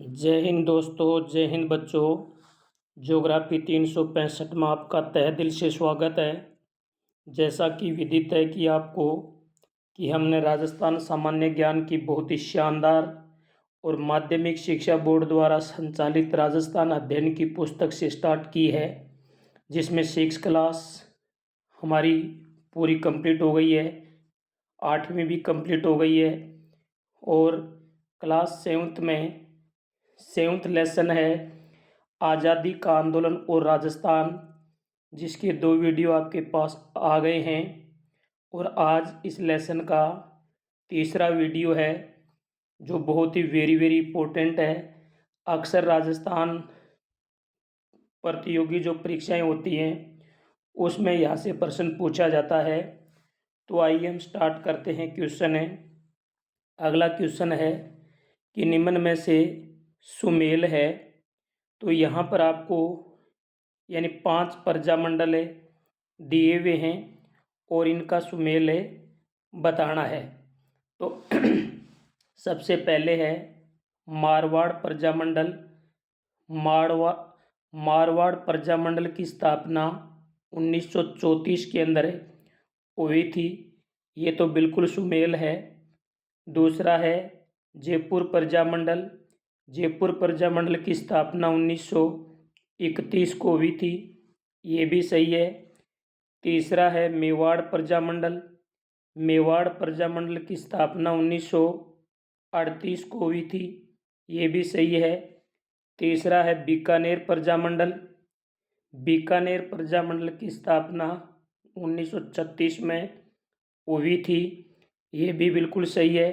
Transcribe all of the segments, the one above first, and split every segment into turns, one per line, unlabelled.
जय हिंद दोस्तों, जय हिंद बच्चों। ज्योग्राफी 365 में आपका तहे दिल से स्वागत है। जैसा कि विदित है कि आपको कि हमने राजस्थान सामान्य ज्ञान की बहुत ही शानदार और माध्यमिक शिक्षा बोर्ड द्वारा संचालित राजस्थान अध्ययन की पुस्तक से स्टार्ट की है, जिसमें 6 क्लास हमारी पूरी कंप्लीट हो गई है, 8वीं भी कंप्लीट हो गई है और क्लास 7th में 7th लेसन है आज़ादी का आंदोलन और राजस्थान, जिसके 2 वीडियो आपके पास आ गए हैं। और आज इस लेसन का तीसरा वीडियो है जो बहुत ही वेरी इम्पोर्टेंट है। अक्सर राजस्थान प्रतियोगी जो परीक्षाएं होती हैं उसमें यहाँ से प्रश्न पूछा जाता है। तो आइए हम स्टार्ट करते हैं। क्वेश्चन है, अगला क्वेश्चन है कि निम्न में से सुमेल है। तो यहाँ पर आपको यानी 5 प्रजामंडल दिए हुए हैं और इनका सुमेल बताना है। तो सबसे पहले है मारवाड़ प्रजामंडल। मारवाड़ प्रजामंडल की स्थापना 1934 के अंदर हुई थी। ये तो बिल्कुल सुमेल है। दूसरा है जयपुर प्रजामंडल। जयपुर प्रजामंडल की स्थापना 1931 को हुई थी, ये भी सही है। तीसरा है मेवाड़ प्रजामंडल। मेवाड़ प्रजामंडल की स्थापना 1938 को हुई थी, ये भी सही है। तीसरा है बीकानेर प्रजामंडल। बीकानेर प्रजामंडल की स्थापना 1936 में हुई थी, ये भी बिल्कुल सही है।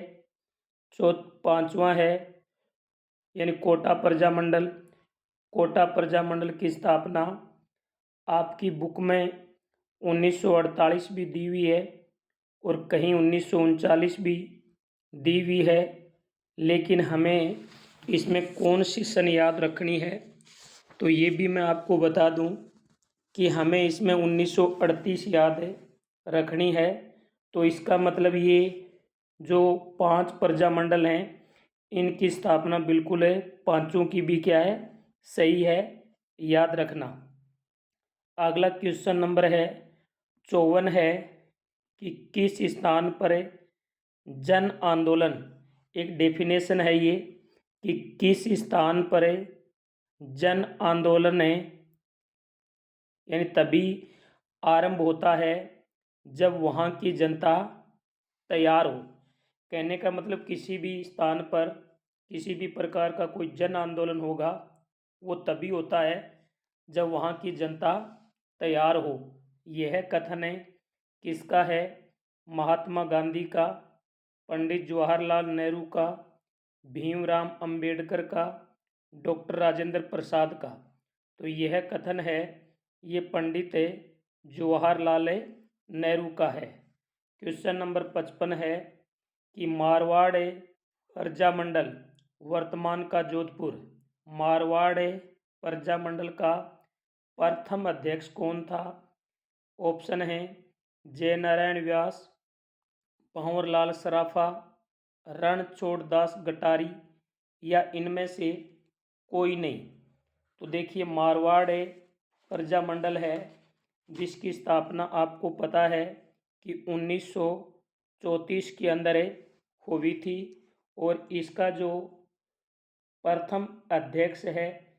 पांचवा है यानी कोटा प्रजामंडल। कोटा प्रजामंडल की स्थापना आपकी बुक में 1948 भी दी हुई है और कहीं 1939 भी दी हुई है, लेकिन हमें इसमें कौन सी सन याद रखनी है तो ये भी मैं आपको बता दूं कि हमें इसमें 1938 याद रखनी है। तो इसका मतलब ये जो 5 प्रजामंडल हैं इनकी स्थापना बिल्कुल है, पांचों की भी क्या है, सही है, याद रखना। अगला क्वेश्चन नंबर है 54 है कि किस स्थान पर जन आंदोलन, एक डेफिनेशन है ये कि किस स्थान पर जन आंदोलन है यानी तभी आरंभ होता है जब वहाँ की जनता तैयार हो। कहने का मतलब किसी भी स्थान पर किसी भी प्रकार का कोई जन आंदोलन होगा वो तभी होता है जब वहाँ की जनता तैयार हो। यह कथन है किसका है, महात्मा गांधी का, पंडित जवाहरलाल नेहरू का, भीमराव अंबेडकर का, डॉक्टर राजेंद्र प्रसाद का। तो यह कथन है ये पंडित जवाहरलाल नेहरू का है। क्वेश्चन नंबर 55 है कि मारवाड़ प्रजामंडल वर्तमान का जोधपुर, मारवाड़ प्रजामंडल का प्रथम अध्यक्ष कौन था? ऑप्शन है जय नारायण व्यास, भंवरलाल सराफा, रणछोड़ दास गटारी या इनमें से कोई नहीं। तो देखिए मारवाड़ प्रजामंडल है जिसकी स्थापना आपको पता है कि 1934 के अंदर हुई थी और इसका जो प्रथम अध्यक्ष है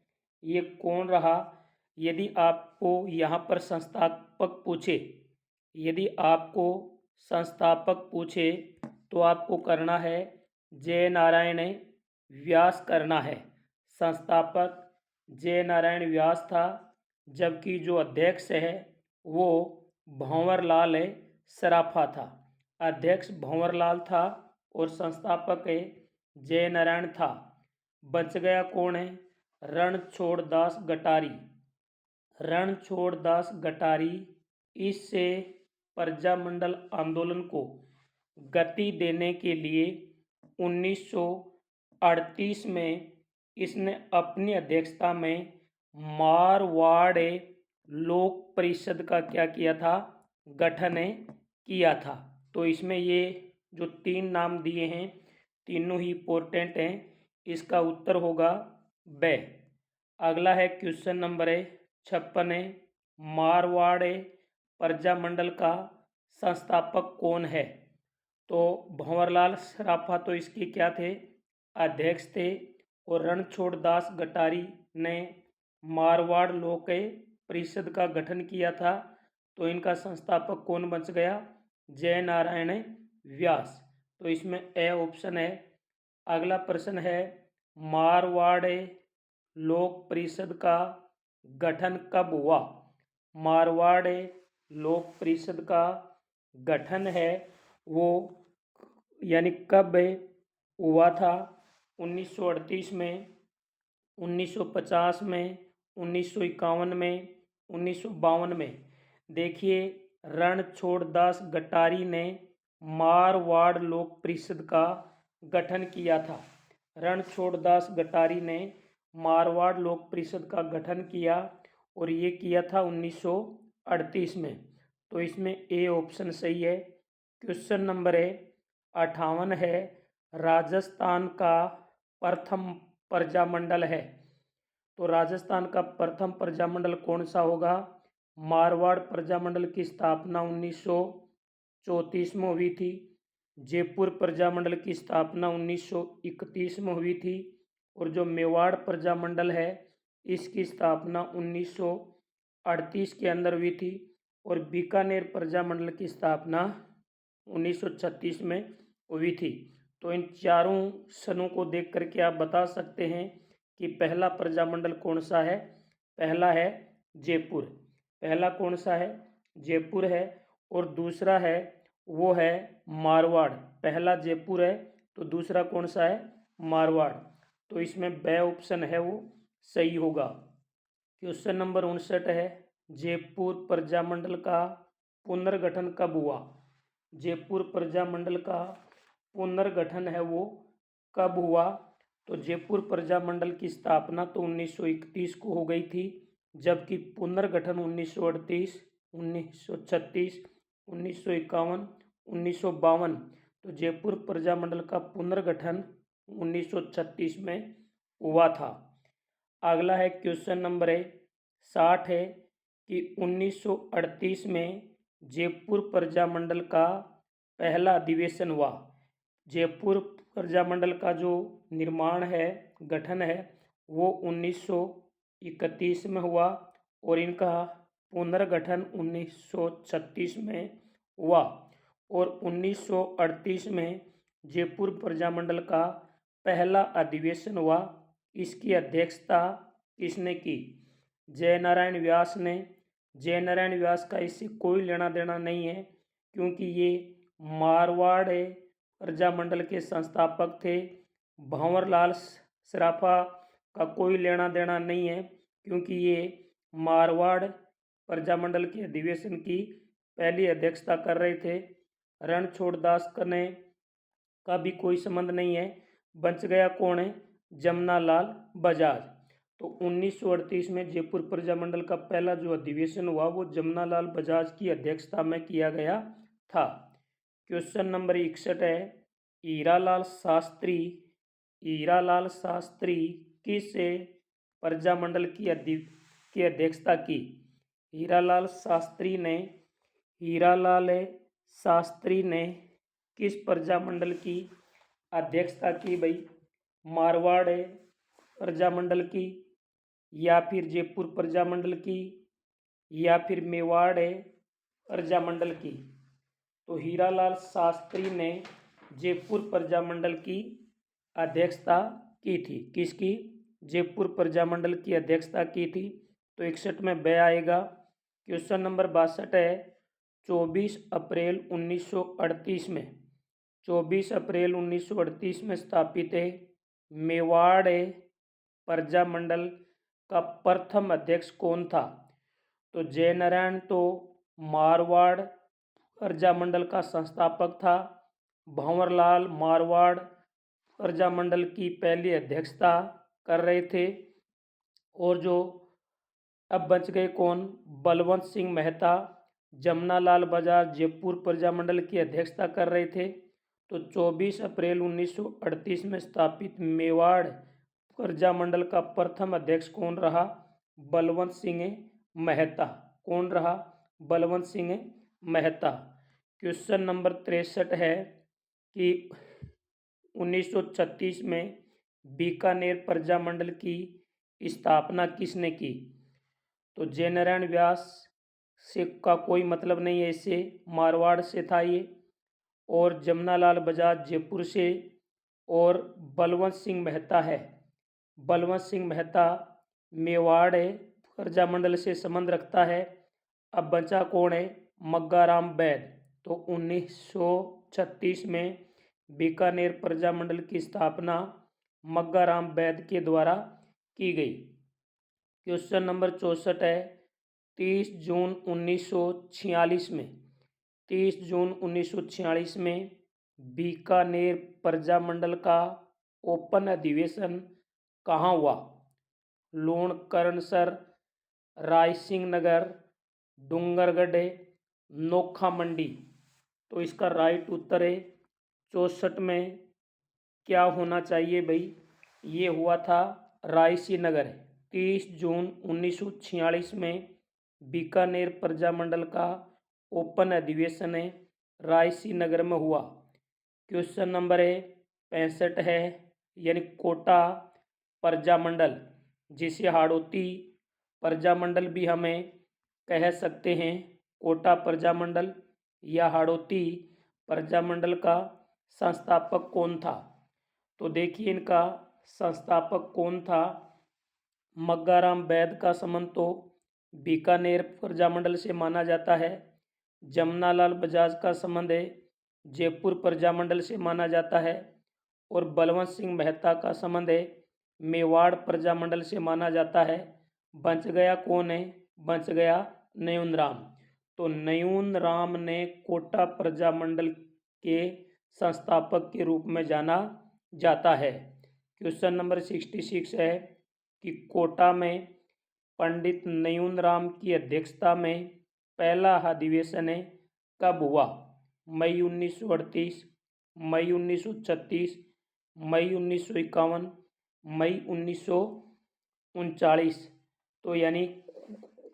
ये कौन रहा? यदि आपको यहाँ पर संस्थापक पूछे, यदि आपको संस्थापक पूछे तो आपको करना है जय नारायण व्यास करना है। संस्थापक जय नारायण व्यास था, जबकि जो अध्यक्ष है वो भंवरलाल सराफा था। अध्यक्ष भंवरलाल था और संस्थापक जय नारायण था। बच गया कौन है? रणछोड़ दास गटारी। रणछोड़ दास गटारी इससे प्रजामंडल आंदोलन को गति देने के लिए 1938 में इसने अपनी अध्यक्षता में मारवाड़ लोक परिषद का क्या किया था, गठन किया था। तो इसमें ये जो 3 नाम दिए हैं तीनों ही इम्पोर्टेंट हैं, इसका उत्तर होगा ब। अगला है क्वेश्चन नंबर 56 है, मारवाड़ प्रजामंडल का संस्थापक कौन है? तो भंवरलाल सराफा तो इसके क्या थे? अध्यक्ष थे। और रणछोड़ दास गटारी ने मारवाड़ लोक परिषद का गठन किया था। तो इनका संस्थापक कौन बच गया? जय नारायण व्यास। तो इसमें ए ऑप्शन है। अगला प्रश्न है, मारवाड़ लोक परिषद का गठन कब हुआ? मारवाड़ लोक परिषद का गठन है वो यानी कब हुआ था? 1938 में, 1950 में, 1951 में, 1952 में। देखिए, रणछोड़ दास गटारी ने मारवाड़ लोक परिषद का गठन किया था। रणछोड़ दास गटारी ने मारवाड़ लोक परिषद का गठन किया और ये किया था 1938 में। तो इसमें ए ऑप्शन सही है। क्वेश्चन नंबर 58 है, राजस्थान का प्रथम प्रजामंडल है। तो राजस्थान का प्रथम प्रजामंडल कौन सा होगा? मारवाड़ प्रजामंडल की स्थापना 1934 में हुई थी। जयपुर प्रजामंडल की स्थापना 1931 में हुई थी। और जो मेवाड़ प्रजामंडल है इसकी स्थापना 1938 के अंदर हुई थी। और बीकानेर प्रजामंडल की स्थापना 1936 में हुई थी। तो इन चारों सनों को देख करके आप बता सकते हैं कि पहला प्रजामंडल कौन सा है। पहला है जयपुर। पहला कौन सा है? जयपुर है। और दूसरा है वो है मारवाड़। पहला जयपुर है तो दूसरा कौन सा है? मारवाड़। तो इसमें ब ऑप्शन है वो सही होगा। क्वेश्चन नंबर 59 है, जयपुर प्रजामंडल का पुनर्गठन कब हुआ? जयपुर प्रजामंडल का पुनर्गठन है वो कब हुआ? तो जयपुर प्रजामंडल की स्थापना तो 1931 को हो गई थी, जबकि पुनर्गठन 1938, 1936, 1951, 1952। तो जयपुर प्रजामंडल का पुनर्गठन 1936 में हुआ था। अगला है क्वेश्चन नंबर 60 है कि 1938 में जयपुर प्रजामंडल का पहला अधिवेशन हुआ। जयपुर प्रजामंडल का जो निर्माण है, गठन है, वो 1931 में हुआ और इनका पुनर्गठन 1936 में हुआ। और 1938 में जयपुर प्रजामंडल का पहला अधिवेशन हुआ। इसकी अध्यक्षता किसने की? जय नारायण व्यास ने। जय नारायण व्यास का इससे कोई लेना देना नहीं है, क्योंकि ये मारवाड़ प्रजामंडल के संस्थापक थे। भंवरलाल सराफा का कोई लेना देना नहीं है, क्योंकि ये मारवाड़ प्रजामंडल के अधिवेशन की पहली अध्यक्षता कर रहे थे। रणछोड़ दास ने का भी कोई संबंध नहीं है। बच गया कौन है? जमनालाल बजाज। तो 1938 में जयपुर प्रजामंडल का पहला जो अधिवेशन हुआ वो जमनालाल बजाज की अध्यक्षता में किया गया था। क्वेश्चन नंबर 61 है, हीरालाल शास्त्री किस प्रजामंडल की अध्यक्षता की? हीरालाल शास्त्री ने किस प्रजामंडल की अध्यक्षता की भाई? मारवाड़ प्रजामंडल की, या फिर जयपुर प्रजामंडल की, या फिर मेवाड़ प्रजामंडल की? तो हीरालाल शास्त्री ने जयपुर प्रजामंडल की अध्यक्षता की थी। किसकी? जयपुर प्रजामंडल की अध्यक्षता की थी। तो 61 में ब आएगा। क्वेश्चन नंबर 62 है, 24 अप्रैल 1938 में 24 अप्रैल 1938 में स्थापित है मेवाड़ प्रजामंडल का प्रथम अध्यक्ष कौन था? तो जय नारायण तो मारवाड़ प्रजामंडल का संस्थापक था। भंवरलाल मारवाड़ प्रजामंडल की पहली अध्यक्षता कर रहे थे। और जो अब बच गए कौन? बलवंत सिंह मेहता, जमनालाल बजाज जयपुर प्रजामंडल की अध्यक्षता कर रहे थे। तो 24 अप्रैल 1938 में स्थापित मेवाड़ प्रजामंडल का प्रथम अध्यक्ष कौन रहा? बलवंत सिंह मेहता। कौन रहा? बलवंत सिंह मेहता। क्वेश्चन नंबर 63 है कि 1936 में बीकानेर प्रजामंडल की स्थापना किसने की? तो जयनारायण व्यास से का कोई मतलब नहीं है, इससे मारवाड़ से था ये। और जमनालाल बजाज जयपुर से। और बलवंत सिंह मेहता है, बलवंत सिंह मेहता मेवाड़ प्रजामंडल से संबंध रखता है। अब बचा कौन है? मग्गाराम बैद। तो 1936 में बीकानेर प्रजामंडल की स्थापना मग्गाराम बैद के द्वारा की गई। क्वेश्चन नंबर 64 है 30 जून 1946 में 30 जून 1946 में बीकानेर प्रजामंडल का ओपन अधिवेशन कहाँ हुआ? लूणकरणसर, रायसिंह नगर, डूंगरगढ़, नोखा मंडी। तो इसका राइट उत्तर है 64 में क्या होना चाहिए भाई? ये हुआ था रायसिंह नगर। 30 जून 1946 में बीकानेर प्रजामंडल का ओपन अधिवेशन रायसिंह नगर में हुआ। क्वेश्चन नंबर 65 है यानी कोटा प्रजामंडल, जिसे हाड़ौती प्रजामंडल भी हमें कह सकते हैं। कोटा प्रजामंडल या हाड़ौती प्रजामंडल का संस्थापक कौन था? तो देखिए इनका संस्थापक कौन था। मग्गाराम बैद का संबंध तो बीकानेर प्रजामंडल से माना जाता है। जमनालाल बजाज का संबंध जयपुर प्रजामंडल से माना जाता है। और बलवंत सिंह मेहता का संबंध मेवाड़ प्रजामंडल से माना जाता है। बच गया कौन है? बच गया नयून राम। तो नयून राम ने कोटा प्रजामंडल के संस्थापक के रूप में जाना जाता है। क्वेश्चन नंबर 66 है कि कोटा में पंडित नयून राम की अध्यक्षता में पहला अधिवेशन कब हुआ? मई 1938, मई 1936, मई 1951, मई 1939। तो यानी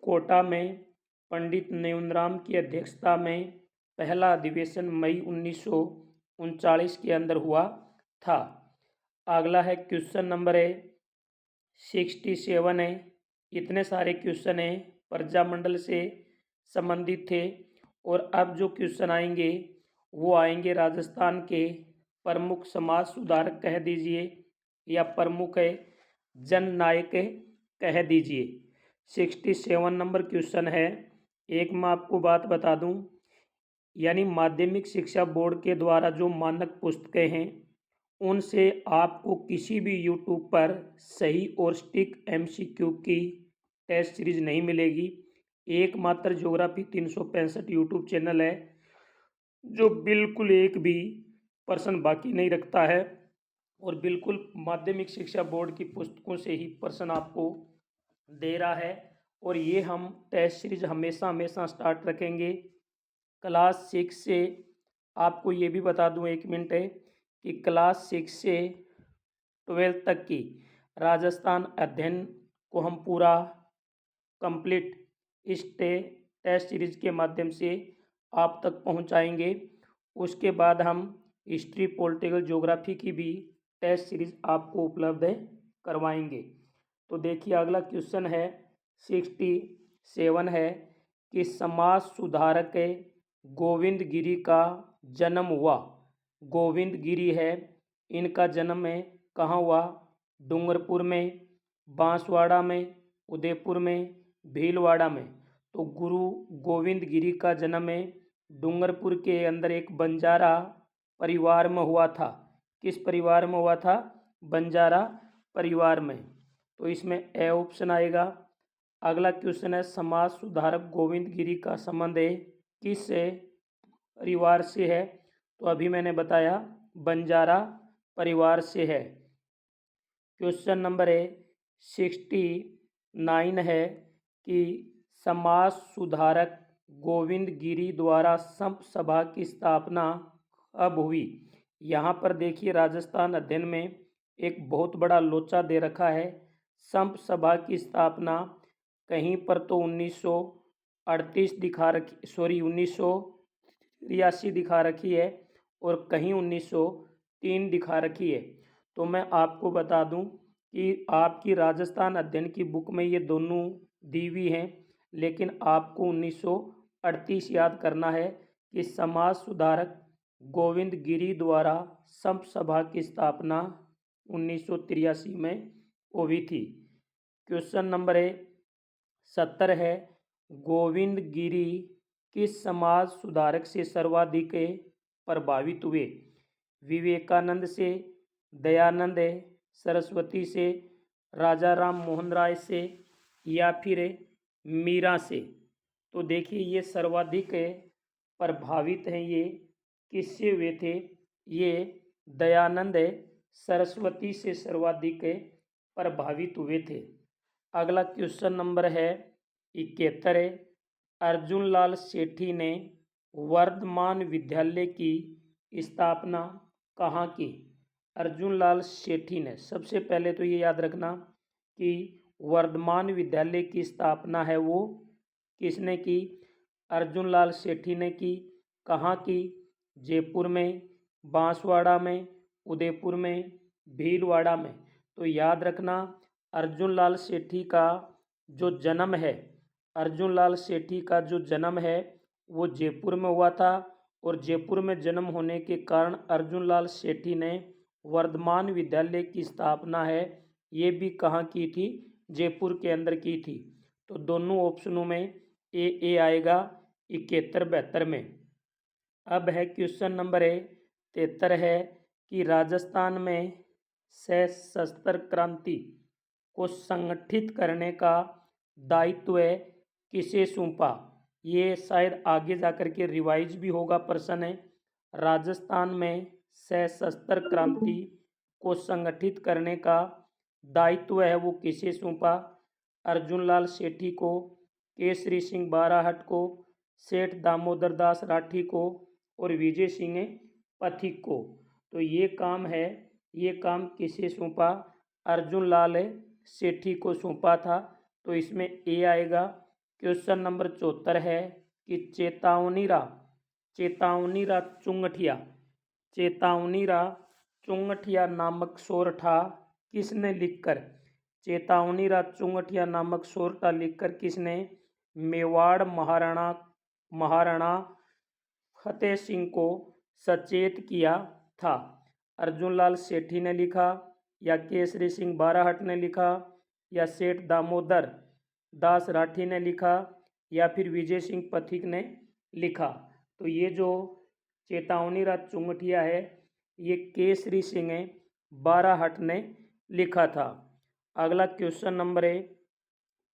कोटा में पंडित नयून राम की अध्यक्षता में पहला अधिवेशन मई 1939 के अंदर हुआ था। अगला है क्वेश्चन नंबर 67 है। इतने सारे क्वेश्चन हैं प्रजामंडल से संबंधित थे। और अब जो क्वेश्चन आएंगे वो आएंगे राजस्थान के प्रमुख समाज सुधारक कह दीजिए या प्रमुख जननायक कह दीजिए। 67 नंबर क्वेश्चन है। एक मैं आपको बात बता दूं, यानी माध्यमिक शिक्षा बोर्ड के द्वारा जो मानक पुस्तकें हैं उनसे आपको किसी भी यूट्यूब पर सही और स्टिक MCQ की टेस्ट सीरीज नहीं मिलेगी। एकमात्र ज्योग्राफी 365 यूट्यूब चैनल है जो बिल्कुल एक भी प्रश्न बाकी नहीं रखता है और बिल्कुल माध्यमिक शिक्षा बोर्ड की पुस्तकों से ही प्रश्न आपको दे रहा है। और ये हम टेस्ट सीरीज हमेशा हमेशा स्टार्ट रखेंगे। क्लास 6 से आपको ये भी बता दूं, 1 मिनट है कि क्लास 6 से 12 तक की राजस्थान अध्ययन को हम पूरा कंप्लीट इस टेस्ट सीरीज के माध्यम से आप तक पहुंचाएंगे। उसके बाद हम हिस्ट्री, पॉलिटिकल, ज्योग्राफी की भी टेस्ट सीरीज आपको उपलब्ध करवाएंगे। तो देखिए अगला क्वेश्चन है 67 है कि समाज सुधारक गोविंद गिरी का जन्म हुआ। गोविंद गिरी है, इनका जन्म कहाँ हुआ? डूंगरपुर में, बांसवाड़ा में, उदयपुर में, भीलवाड़ा में। तो गुरु गोविंद गिरी का जन्म डूंगरपुर के अंदर एक बंजारा परिवार में हुआ था। किस परिवार में हुआ था? बंजारा परिवार में। तो इसमें ए ऑप्शन आएगा। अगला क्वेश्चन है समाज सुधारक गोविंद गिरी का संबंध किस परिवार से है? तो अभी मैंने बताया बंजारा परिवार से है। क्वेश्चन नंबर 69 है कि समाज सुधारक गोविंद गिरी द्वारा संत सभा की स्थापना कब हुई? यहाँ पर देखिए राजस्थान अध्ययन में एक बहुत बड़ा लोचा दे रखा है। संप सभा की स्थापना कहीं पर तो 1938 दिखा रखी, सॉरी 1983 दिखा रखी है और कहीं 1903 दिखा रखी है। तो मैं आपको बता दूं कि आपकी राजस्थान अध्ययन की बुक में ये दोनों दी हुई हैं, लेकिन आपको 1938 याद करना है कि समाज सुधारक गोविंद गिरी द्वारा संप सभा की स्थापना 1983 में हुई थी। क्वेश्चन नंबर 70 है, गोविंद गिरी किस समाज सुधारक से सर्वाधिक प्रभावित हुए? विवेकानंद से, दयानंद सरस्वती से, राजा राम मोहन राय से या फिर मीरा से? तो देखिए ये सर्वाधिक प्रभावित हैं, ये किससे हुए थे? ये दयानंद सरस्वती से सर्वाधिक प्रभावित हुए थे। अगला क्वेश्चन नंबर है 71, अर्जुन लाल सेठी ने वर्धमान विद्यालय की स्थापना कहाँ की? अर्जुन लाल सेठी ने, सबसे पहले तो ये याद रखना कि वर्धमान विद्यालय की स्थापना है वो किसने की? अर्जुन लाल सेठी ने की। कहाँ की? जयपुर में, बांसवाड़ा में, उदयपुर में, भीलवाड़ा में। तो याद रखना अर्जुन लाल सेठी का जो जन्म है, अर्जुन लाल सेठी का जो जन्म है वो जयपुर में हुआ था और जयपुर में जन्म होने के कारण अर्जुन लाल सेठी ने वर्धमान विद्यालय की स्थापना है ये भी कहाँ की थी? जयपुर के अंदर की थी। तो दोनों ऑप्शनों में ए आएगा 71-72 में। अब है क्वेश्चन नंबर 73 है कि राजस्थान में सशस्त्र क्रांति को संगठित करने का दायित्व किसे सौंपा? ये शायद आगे जाकर के रिवाइज भी होगा प्रश्न है। राजस्थान में सशस्त्र क्रांति को संगठित करने का दायित्व है वो किसे सौंपा? अर्जुन लाल सेठी को, केसरी सिंह बाराहट को, सेठ दामोदर दास राठी को और विजय सिंह पथिक को। तो ये काम है, ये काम किसे सौंपा? अर्जुन लाल सेठी को सौंपा था। तो इसमें ए आएगा। क्वेश्चन नंबर 74 है कि चेतावनीरा चुंगठिया नामक सोरठा किसने लिखकर? चेतावनीरा चुंगठिया नामक सोरठा लिखकर किसने? मेवाड़ महाराणा फतेह सिंह को सचेत किया था? अर्जुन लाल सेठी ने लिखा या केसरी सिंह बाराहट ने लिखा या सेठ दामोदर दास राठी ने लिखा या फिर विजय सिंह पथिक ने लिखा? तो ये जो चेतावनीरा चुंगठिया है ये केसरी सिंह बाराहट ने लिखा था। अगला क्वेश्चन नंबर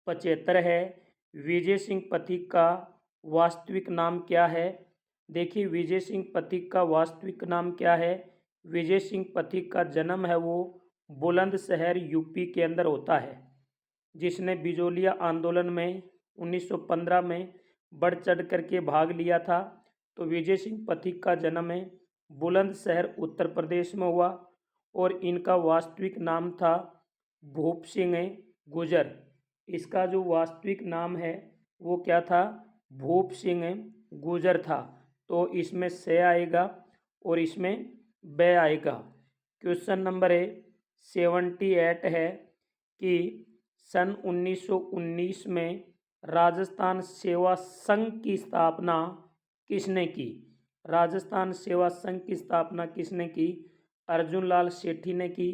75 है, विजय सिंह पथिक का वास्तविक नाम क्या है? देखिए विजय सिंह पथिक का वास्तविक नाम क्या है? विजय सिंह पथिक का जन्म है वो बुलंदशहर यूपी के अंदर होता है, जिसने बिजोलिया आंदोलन में 1915 में बढ़ चढ़ करके भाग लिया था। तो विजय सिंह पथिक का जन्म बुलंदशहर उत्तर प्रदेश में हुआ और इनका वास्तविक नाम था भूप सिंह गुजर। इसका जो वास्तविक नाम है वो क्या था? भूप सिंह गुजर था। तो इसमें से आएगा और इसमें बे आएगा। क्वेश्चन नंबर 78 है कि सन 1919 में राजस्थान सेवा संघ की स्थापना किसने की? राजस्थान सेवा संघ की स्थापना किसने की? अर्जुन लाल सेठी ने की,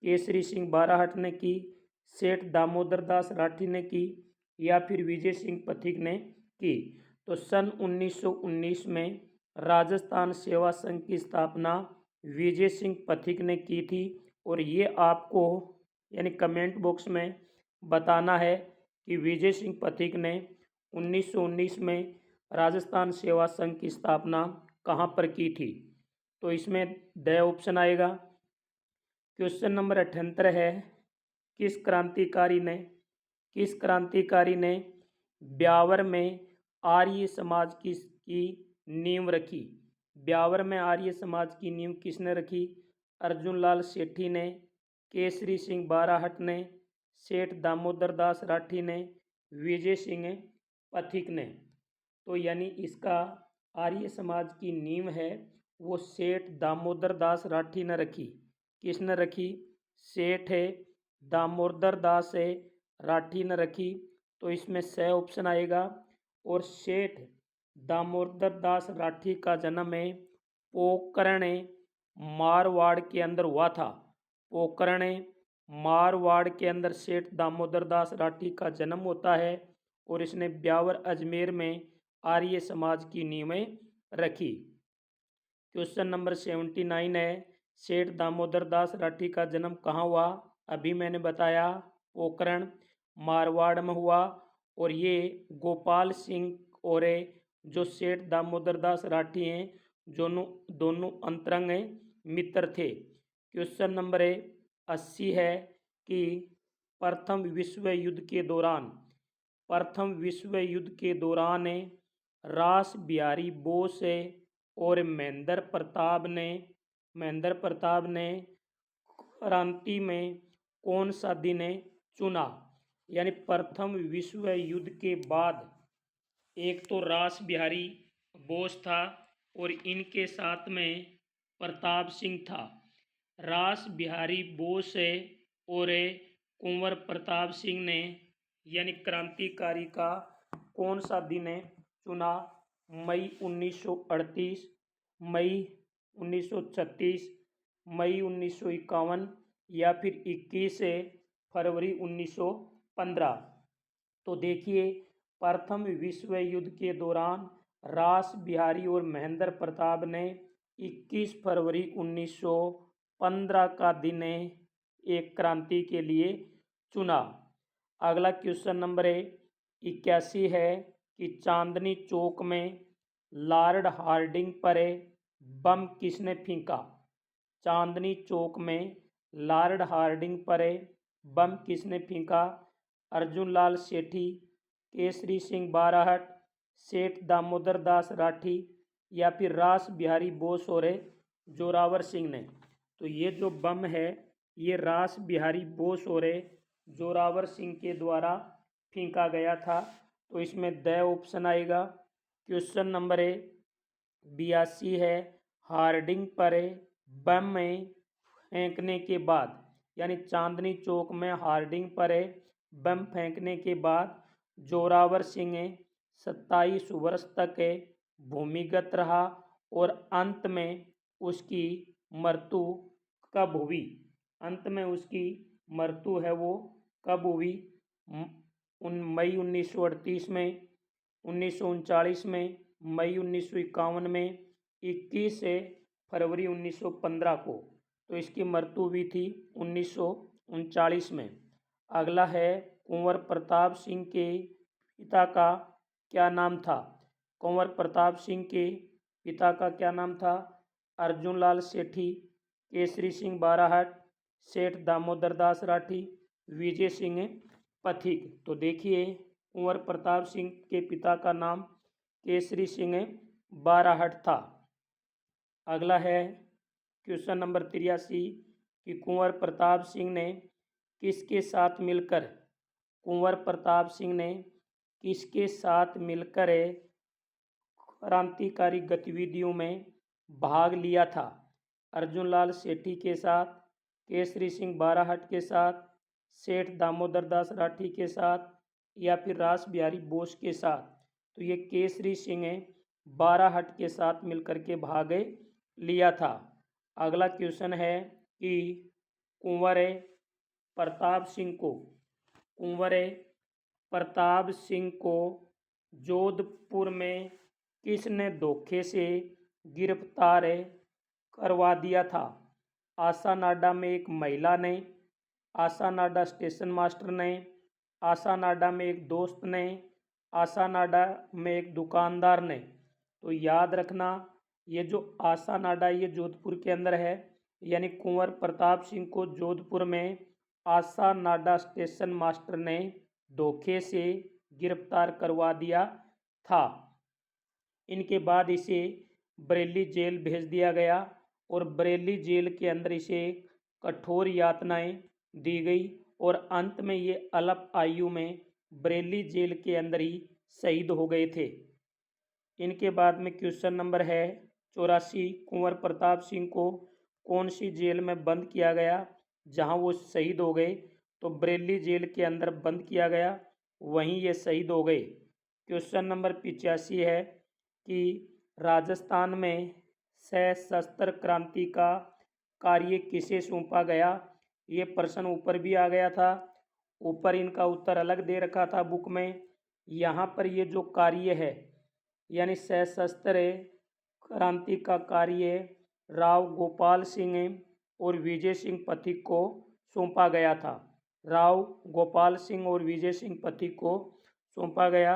केसरी सिंह बाराहट ने की, सेठ दामोदर दास राठी ने की या फिर विजय सिंह पथिक ने की? तो सन 1919 में राजस्थान सेवा संघ की स्थापना विजय सिंह पथिक ने की थी और ये आपको यानी कमेंट बॉक्स में बताना है कि विजय सिंह पथिक ने 1919 में राजस्थान सेवा संघ की स्थापना कहाँ पर की थी? तो इसमें द ऑप्शन आएगा। क्वेश्चन नंबर 78 है, किस क्रांतिकारी ने ब्यावर में आर्य समाज की नींव रखी? ब्यावर में आर्य समाज की नींव किसने रखी? अर्जुन लाल सेठी ने, केसरी सिंह बाराहट ने, सेठ दामोदर दास राठी ने, विजय सिंह पथिक ने। तो यानी इसका आर्य समाज की नींव है वो सेठ दामोदर दास राठी ने रखी। किसने रखी? सेठ है दामोदर दास है राठी ने रखी। तो इसमें स ऑप्शन आएगा। और सेठ दामोदर दास राठी का जन्म है पोकरण मारवाड़ के अंदर हुआ था। पोकरण मारवाड़ के अंदर सेठ दामोदर दास राठी का जन्म होता है और इसने ब्यावर अजमेर में आर्य समाज की नींवें रखी। क्वेश्चन नंबर 79 है, सेठ दामोदर दास राठी का जन्म कहाँ हुआ? अभी मैंने बताया पोकरण मारवाड़ में हुआ। और ये गोपाल सिंह और जो सेठ दामोदर दास राठी हैं दोनों अंतरंग मित्र थे। क्वेश्चन नंबर 80 है कि प्रथम विश्व युद्ध के दौरान रास बिहारी बोस और महेंद्र प्रताप ने क्रांति में कौन सा दिन चुना? यानी प्रथम विश्व युद्ध के बाद एक तो रास बिहारी बोस था और इनके साथ में प्रताप सिंह था। रास बिहारी बोस और कुंवर प्रताप सिंह ने यानी क्रांतिकारी का कौन सा दिन चुना? मई 1938, मई 1936, मई 1951 या फिर 21 फरवरी 1915। तो देखिए प्रथम विश्व युद्ध के दौरान रास बिहारी और महेंद्र प्रताप ने 21 फरवरी 1915 का दिन एक क्रांति के लिए चुना। अगला क्वेश्चन नंबर 81 है कि चांदनी चौक में लॉर्ड हार्डिंग पर बम किसने फेंका? चांदनी चौक में लॉर्ड हार्डिंग पर बम किसने फेंका? अर्जुन लाल सेठी, केसरी सिंह बाराहट, सेठ दामोदर दास राठी या फिर रास बिहारी बोस और जोरावर सिंह ने। तो ये जो बम है ये रास बिहारी बोस और जोरावर सिंह के द्वारा फेंका गया था। तो इसमें द ऑप्शन आएगा। क्वेश्चन नंबर 82 है, हार्डिंग पर बम फेंकने के बाद यानी चांदनी चौक में हार्डिंग पर बम फेंकने के बाद जोरावर सिंह 27 वर्ष तक भूमिगत रहा और अंत में उसकी मृत्यु कब हुई? अंत में उसकी मृत्यु है वो कब हुई? मई 1938 में, 1939 में, मई 1951 में, 21 फरवरी 1915 को। तो इसकी मृत्यु हुई थी 1939 में। अगला है कुंवर प्रताप सिंह के पिता का क्या नाम था? कुंवर प्रताप सिंह के पिता का क्या नाम था? अर्जुन लाल सेठी, केसरी सिंह बाराहट, सेठ दामोदर दास राठी, विजय सिंह पथिक। तो देखिए कुंवर प्रताप सिंह के पिता का नाम केसरी सिंह बाराहट था। अगला है क्वेश्चन नंबर 83 कि कुंवर प्रताप सिंह ने किसके साथ मिलकर क्रांतिकारी गतिविधियों में भाग लिया था? अर्जुन लाल सेठी के साथ, केसरी सिंह बाराहट के साथ, सेठ दामोदर दास राठी के साथ या फिर रास बिहारी बोस के साथ? तो ये केसरी सिंह बाराहट के साथ मिलकर के भाग लिया था। अगला क्वेश्चन है कि कुंवर प्रताप सिंह को जोधपुर में किसने धोखे से गिरफ्तार करवा दिया था? आशा नाडा में एक महिला ने, आशा नाडा स्टेशन मास्टर ने, आशा नाडा में एक दोस्त ने, आशा नाडा में एक दुकानदार ने। तो याद रखना ये जो आशा नाडा ये जोधपुर के अंदर है यानी कुंवर प्रताप सिंह को जोधपुर में आशा नाडा स्टेशन मास्टर ने धोखे से गिरफ्तार करवा दिया था। इनके बाद इसे बरेली जेल भेज दिया गया और बरेली जेल के अंदर इसे कठोर यातनाएं दी गई और अंत में ये अल्प आयु में बरेली जेल के अंदर ही शहीद हो गए थे। इनके बाद में क्वेश्चन नंबर है 84, कुंवर प्रताप सिंह को कौन सी जेल में बंद किया गया जहां वो शहीद हो गए? तो बरेली जेल के अंदर बंद किया गया, वहीं ये शहीद हो गए। क्वेश्चन नंबर 85 है कि राजस्थान में सशस्त्र क्रांति का कार्य किसे सौंपा गया? ये प्रश्न ऊपर भी आ गया था, ऊपर इनका उत्तर अलग दे रखा था बुक में। यहाँ पर ये जो कार्य है यानी सशस्त्र क्रांति का कार्य राव गोपाल सिंह और विजय सिंह पथिक को सौंपा गया था। राव गोपाल सिंह और विजय सिंह पथिक को सौंपा गया।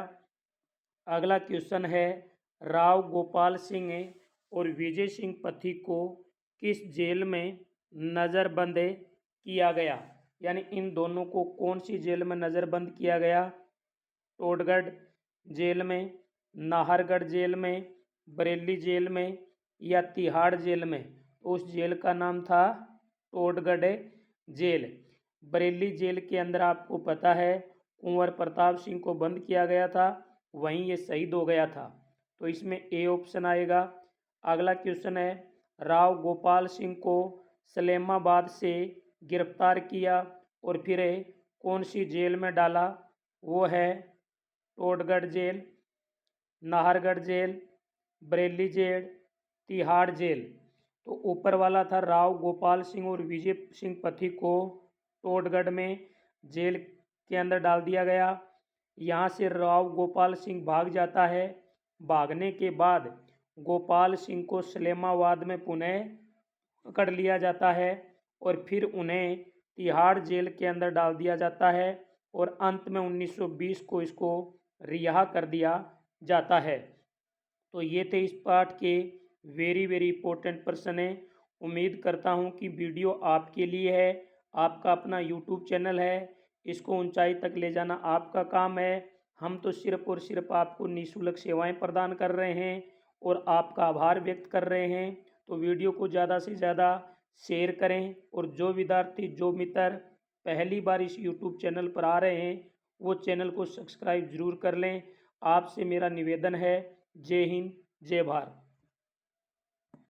अगला क्वेश्चन है राव गोपाल सिंह और विजय सिंह पथिक को किस जेल में नज़रबंद किया गया? यानी इन दोनों को कौन सी जेल में नज़रबंद किया गया? टोडगढ़ जेल में, नाहरगढ़ जेल में, बरेली जेल में या तिहाड़ जेल में? तो उस जेल का नाम था टोडगढ़ जेल। बरेली जेल के अंदर आपको पता है कुंवर प्रताप सिंह को बंद किया गया था, वहीं ये शहीद हो गया था, तो इसमें ए ऑप्शन आएगा। अगला क्वेश्चन है राव गोपाल सिंह को सलेमाबाद से गिरफ्तार किया और फिर कौन सी जेल में डाला? वो है Todgarh jail, Nahargarh jail, Bareilly jail, Tihar jail. तो ऊपर वाला था राव गोपाल सिंह और विजय सिंह पथिक को टोडगढ़ में जेल के अंदर डाल दिया गया। यहाँ से राव गोपाल सिंह भाग जाता है, भागने के बाद गोपाल सिंह को सलेमाबाद में पुनः पकड़ लिया जाता है और फिर उन्हें तिहाड़ जेल के अंदर डाल दिया जाता है और अंत में 1920 को इसको रिहा कर दिया जाता है। तो ये थे इस पाठ के वेरी इंपॉर्टेंट प्रश्न हैं। उम्मीद करता हूँ कि वीडियो आपके लिए है। आपका अपना यूट्यूब चैनल है, इसको ऊंचाई तक ले जाना आपका काम है। हम तो सिर्फ और सिर्फ आपको निःशुल्क सेवाएं प्रदान कर रहे हैं और आपका आभार व्यक्त कर रहे हैं। तो वीडियो को ज़्यादा से ज़्यादा शेयर करें और जो विद्यार्थी जो मित्र पहली बार इस यूट्यूब चैनल पर आ रहे हैं वो चैनल को सब्सक्राइब जरूर कर लें। आपसे मेरा निवेदन है। जय हिंद, जय भारत।